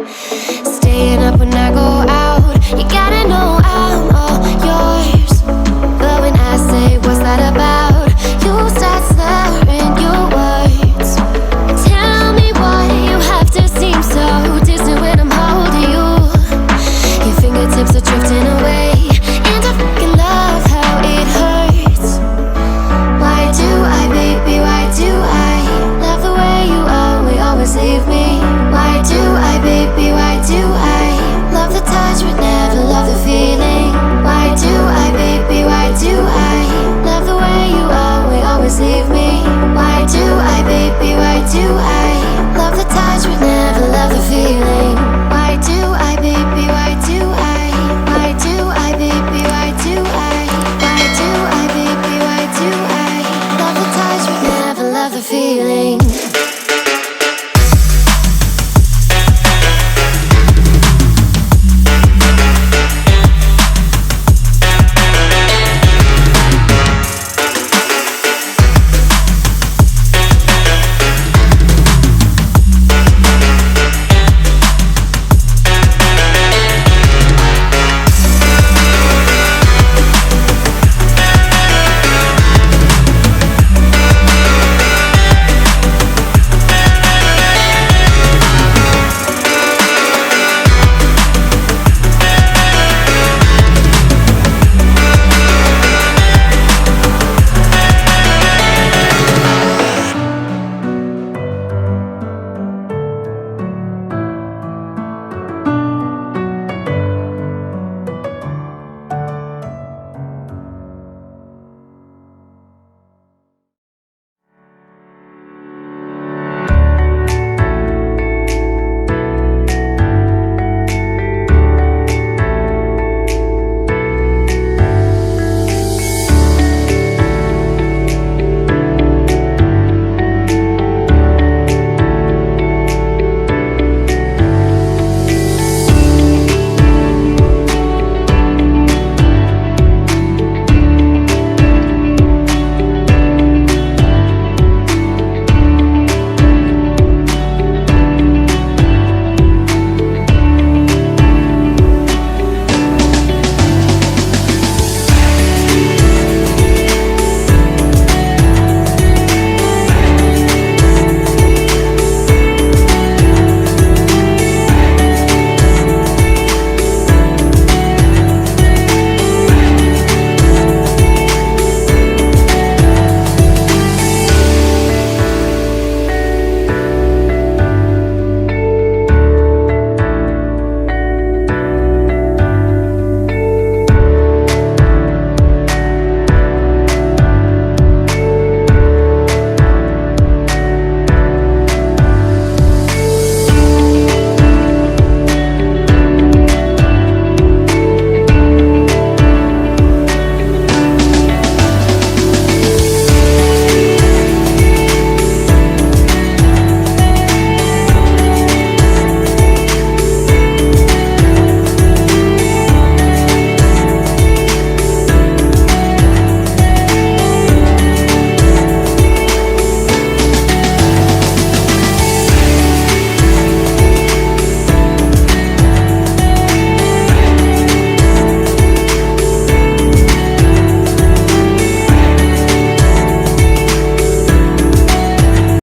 Staying up when I go out, you gotta know I'm all yours. But when I say what's that about, you start slurring your words. Tell me why you have to seem so distant when I'm holding you. Your fingertips are drifting away, and I fucking love how it hurts. Why do I, baby, why do I love the way you always leave me? Why do I, baby, why do I love the touch but never love the feeling? Why do I, baby, why do I love the way you always leave me? Why do I, baby, why do I love the touch but never love the feeling?